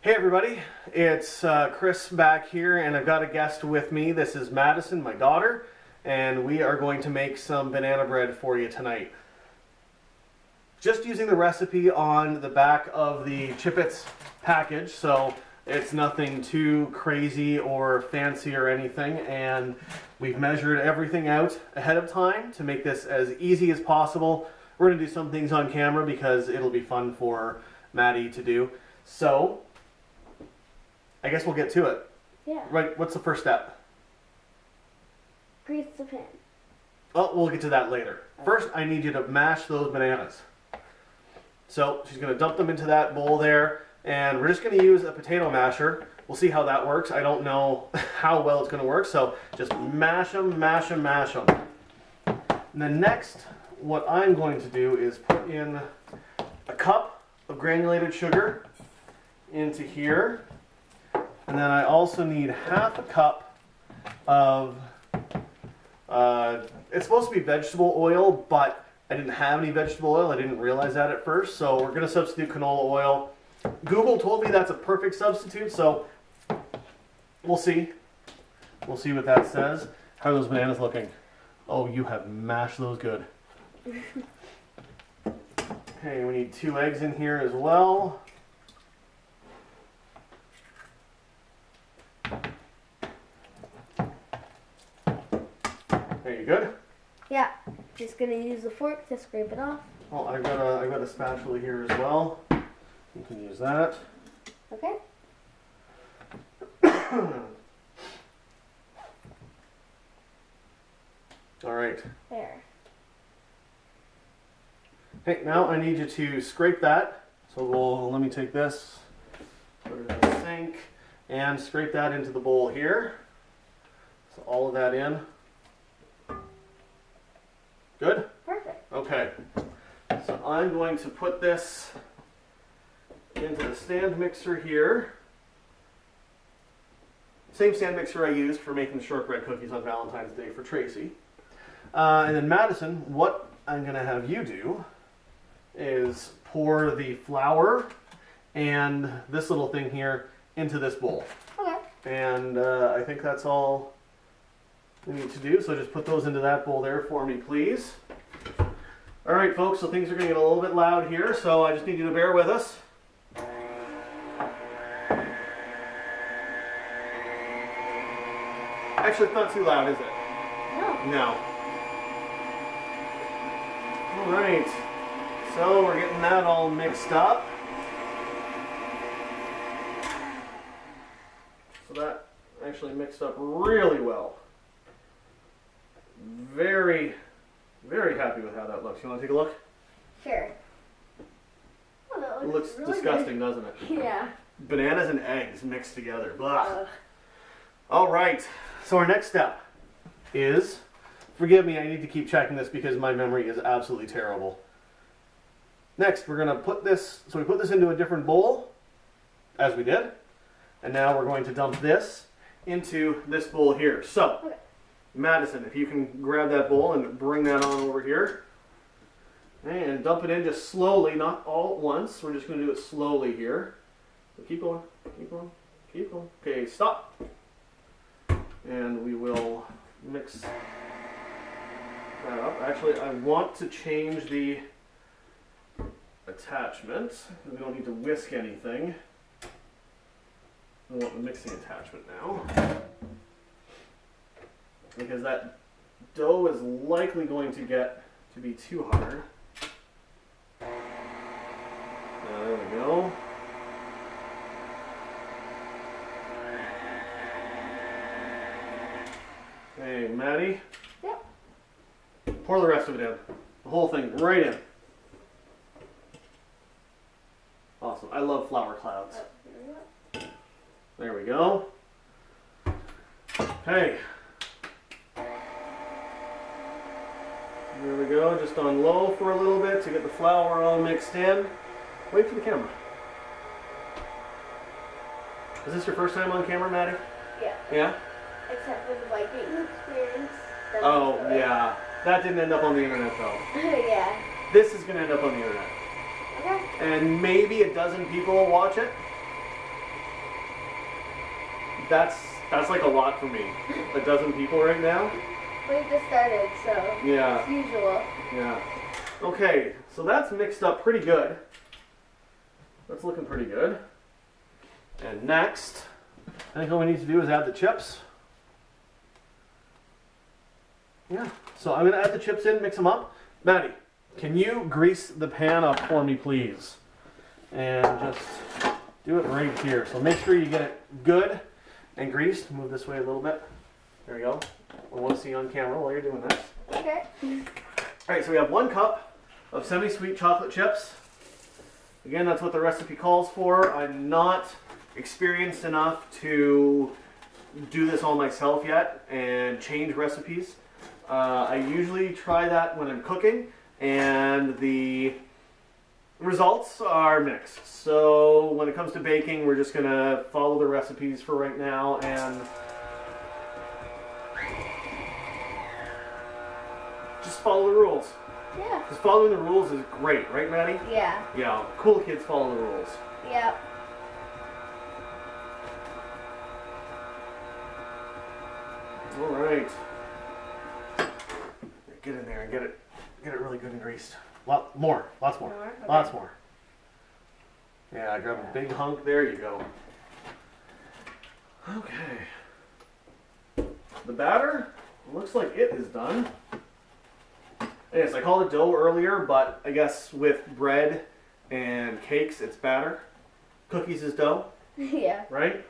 Hey everybody, it's Chris back here, and I've got a guest with me. This is Madison, my daughter, and we are going to make some banana bread for you tonight. Just using the recipe on the back of the Chippets package, so it's nothing too crazy or fancy or anything, and we've measured everything out ahead of time to make this as easy as possible. We're going to do some things on camera because it'll be fun for Maddie to do. So I guess we'll get to it. Yeah. Right, what's the first step? Grease the pan. Oh, we'll get to that later. First, I need you to mash those bananas. So she's going to dump them into that bowl there, and we're just going to use a potato masher. We'll see how that works. I don't know how well it's going to work, so just mash them, mash them, mash them. And then next, what I'm going to do is put in a cup of granulated sugar into here. And then I also need half a cup of, it's supposed to be vegetable oil, but I didn't have any vegetable oil. I didn't realize that at first, so we're going to substitute canola oil. Google told me that's a perfect substitute, so we'll see. We'll see what that says. How are those bananas looking? Oh, you have mashed those good. Okay, we need 2 eggs in here as well. Are you good? Yeah. Just gonna use the fork to scrape it off. Oh, I've got a spatula here as well. You can use that. Okay. All right. There. Hey, now I need you to scrape that. So let me take this, put it in the sink, and scrape that into the bowl here. So all of that in. Good? Perfect. Okay. So I'm going to put this into the stand mixer here. Same stand mixer I used for making shortbread cookies on Valentine's Day for Tracy. And then Madison, what I'm going to have you do is pour the flour and this little thing here into this bowl. Okay. And I think that's all we need to do. So just put those into that bowl there for me, please. All right, folks, so things are going to get a little bit loud here, so I just need you to bear with us. Actually, it's not too loud, is it? No. No. All right, so we're getting that all mixed up. So that actually mixed up really well. Very, very happy with how that looks. You want to take a look? Sure. Oh, that It looks really disgusting, doesn't it? good. Yeah. Bananas and eggs mixed together. Blah. All right, so our next step is, forgive me, I need to keep checking this because my memory is absolutely terrible. Next, we're going to put this, so we put this into a different bowl, as we did, and now we're going to dump this into this bowl here. So, Okay. Madison, if you can grab that bowl and bring that on over here, and dump it in just slowly, not all at once. We're just going to do it slowly here. So keep going, keep going, keep going. Okay, stop. And we will mix that up. Actually, I want to change the attachment. We don't need to whisk anything. I want the mixing attachment now, because that dough is likely going to get to be too hard. There we go. Hey, Maddie. Yep. Pour the rest of it in. The whole thing right in. Awesome. I love flour clouds. There we go. Okay. There we go. Just on low for a little bit to get the flour all mixed in. Wait for the camera. Is this your first time on camera, Maddie? Yeah. Yeah? Except for the Viking experience. Oh, yeah. That didn't end up on the internet, though. Yeah. This is going to end up on the internet. Okay. And maybe a dozen people will watch it. That's like a lot for me. A dozen people right now. We just started, so Yeah. as usual. Yeah. Okay, so that's mixed up pretty good. That's looking pretty good. And next, I think all we need to do is add the chips. Yeah. So I'm gonna add the chips in, mix them up. Maddie, can you grease the pan up for me, please? And just do it right here. So make sure you get it good and greased. Move this way a little bit. There we go. I want to see you on camera while you're doing this. Okay. Alright, so we have 1 cup of semi-sweet chocolate chips. Again, that's what the recipe calls for. I'm not experienced enough to do this all myself yet and change recipes. I usually try that when I'm cooking, and the results are mixed. So when it comes to baking, we're just going to follow the recipes for right now and just follow the rules. Yeah. Because following the rules is great, right, Maddie? Yeah. Yeah, cool kids follow the rules. Yep. All right. Get in there and get it really good and greased. Lots more. Okay. Lots more. Yeah, grab a big hunk. There you go. Okay. The batter looks like it is done. Yes, I called it dough earlier, but I guess with bread and cakes, it's batter. Cookies is dough, Yeah. right?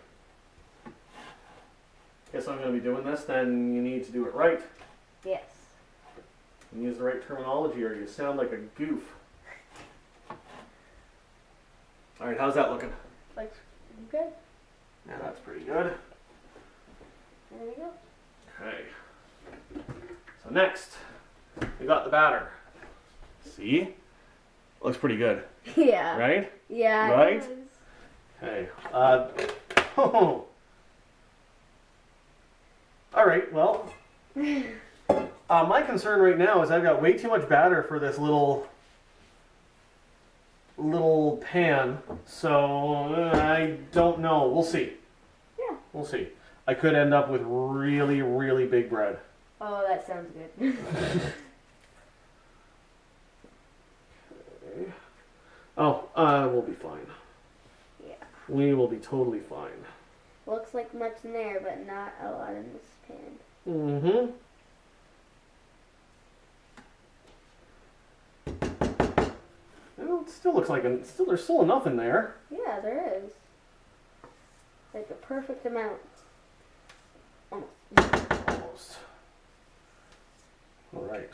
Guess I'm going to be doing this, then you need to do it right. Yes. And use the right terminology or you sound like a goof. Alright, how's that looking? Looks good. Yeah, that's pretty good. There we go. Okay. So next, we got the batter. See? Looks pretty good, Yeah. right? Yeah. Right? It Okay. Oh. Alright, well. My concern right now is I've got way too much batter for this little pan, so I don't know. We'll see. Yeah. We'll see. I could end up with really, really big bread. Oh, that sounds good. Okay. Oh, we'll be fine. Yeah. We will be totally fine. Looks like much in there, but not a lot in this pan. Mm-hmm. It still looks like there's still enough in there. Yeah, there is. Like a perfect amount. Almost. All right.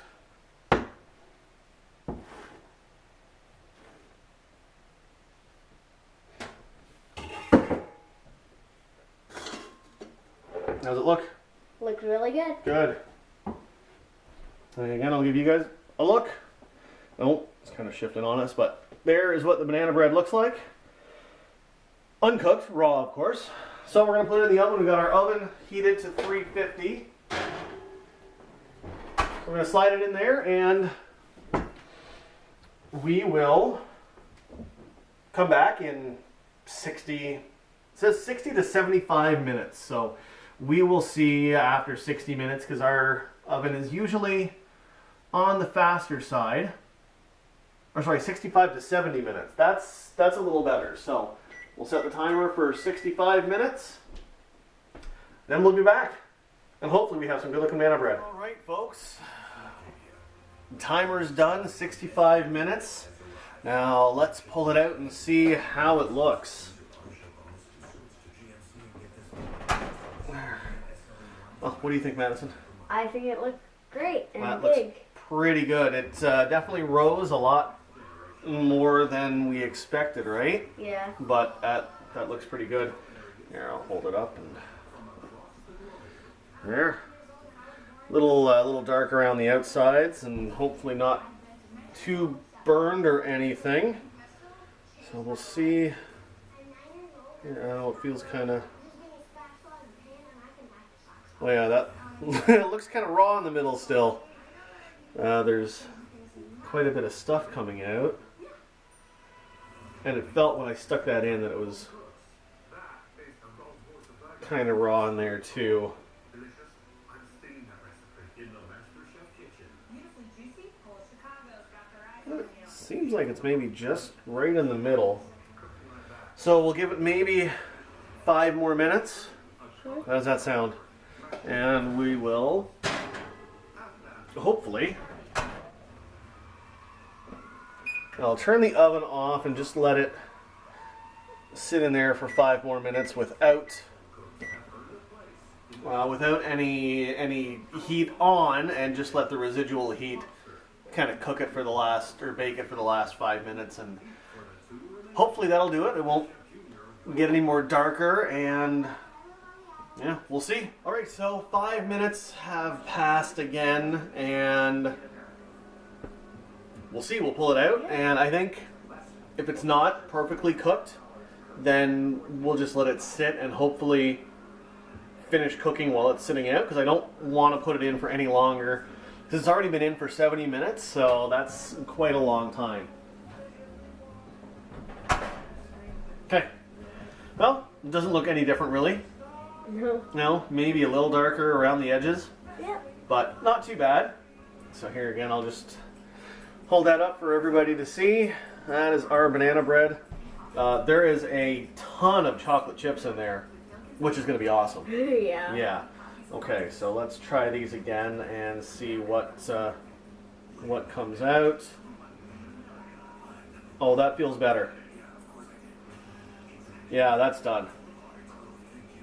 How's it look? Looks really good. Good. And again, I'll give you guys a look. Oh, it's kind of shifting on us, but there is what the banana bread looks like. Uncooked, raw, of course. So we're going to put it in the oven. We've got our oven heated to 350. We're going to slide it in there, and we will come back in 60, it says 60 to 75 minutes. So we will see after 60 minutes, because our oven is usually on the faster side. Or sorry, 65 to 70 minutes. That's a little better. So we'll set the timer for 65 minutes. Then we'll be back. And hopefully we have some good looking banana bread. All right, folks. Timer's done, 65 minutes. Now let's pull it out and see how it looks. Well, what do you think, Madison? I think it looked great and That big. looks pretty good. It definitely rose a lot more than we expected, right? Yeah. But that looks pretty good. Here, I'll hold it up and there. Little dark around the outsides, and hopefully not too burned or anything. So we'll see. It feels kind of. Oh yeah, that it looks kind of raw in the middle still. There's quite a bit of stuff coming out. And it felt when I stuck that in that it was kind of raw in there too. Seems like it's maybe just right in the middle. So we'll give it maybe 5 more minutes. Sure. How does that sound? And we will, hopefully, I'll turn the oven off and just let it sit in there for 5 more minutes without any heat on, and just let the residual heat kind of cook it for the last, or bake it for the last 5 minutes, and hopefully that'll do it. It won't get any more darker, and yeah, we'll see. All right, so 5 minutes have passed again, and we'll see. We'll pull it out, and I think if it's not perfectly cooked, then we'll just let it sit and hopefully finish cooking while it's sitting out, because I don't want to put it in for any longer. It's already been in for 70 minutes, so that's quite a long time. Okay. Well, it doesn't look any different really. No. No, maybe a little darker around the edges, Yeah. but not too bad. So here again, I'll just hold that up for everybody to see. That is our banana bread. There is a ton of chocolate chips in there, which is going to be awesome. Yeah. Yeah. Okay, so let's try these again and see what comes out. Oh, that feels better. Yeah, that's done.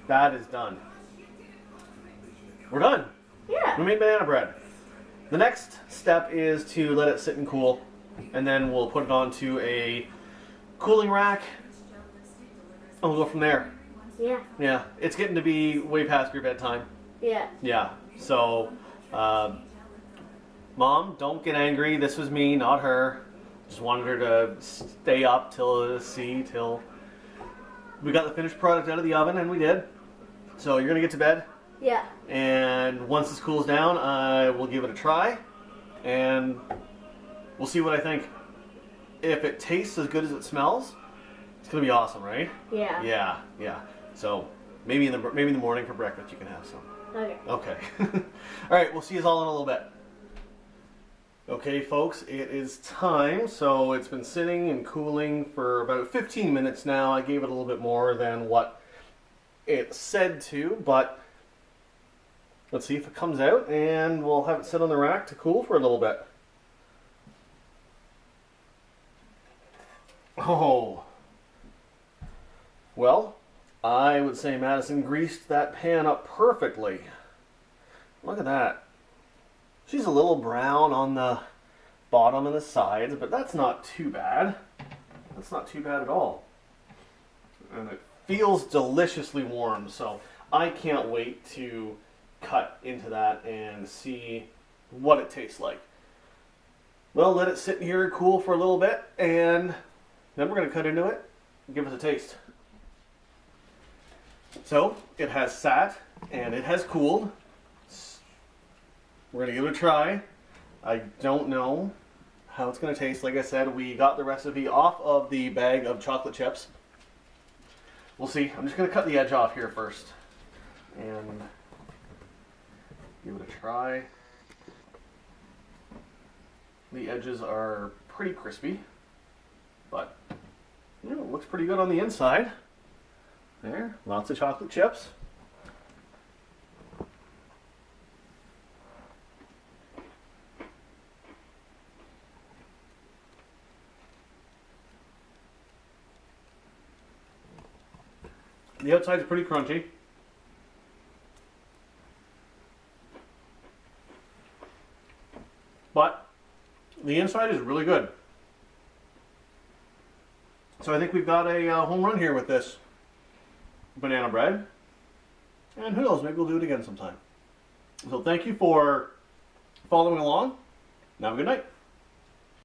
That is done. We're done. Yeah. We made banana bread. The next step is to let it sit and cool, and then we'll put it onto a cooling rack, and we'll go from there. Yeah. Yeah, it's getting to be way past your bedtime. Yeah. Yeah, so, Mom, don't get angry. This was me, not her. Just wanted her to stay up till we got the finished product out of the oven, and we did. So you're going to get to bed, Yeah. and once this cools down, I will give it a try, and we'll see what I think. If it tastes as good as it smells, it's going to be awesome, right? Yeah. Yeah, yeah. So maybe in the morning for breakfast you can have some. Okay. Okay. All right, we'll see you all in a little bit. Okay, folks, it is time. So it's been sitting and cooling for about 15 minutes now. I gave it a little bit more than what it said to, but let's see if it comes out, and we'll have it sit on the rack to cool for a little bit. Oh. Well, I would say Madison greased that pan up perfectly. Look at that. She's a little brown on the bottom and the sides, but that's not too bad. That's not too bad at all. And it feels deliciously warm, so I can't wait to cut into that and see what it tastes like. Well, let it sit here and cool for a little bit, and then we're going to cut into it and give us a taste. So, it has sat and it has cooled. We're going to give it a try. I don't know how it's going to taste. Like I said, we got the recipe off of the bag of chocolate chips. We'll see. I'm just going to cut the edge off here first and give it a try. The edges are pretty crispy, but you know, it looks pretty good on the inside. There, lots of chocolate chips. The outside's pretty crunchy. But the inside is really good. So I think we've got a home run here with this banana bread. And who knows, maybe we'll do it again sometime. So thank you for following along. Now, good night.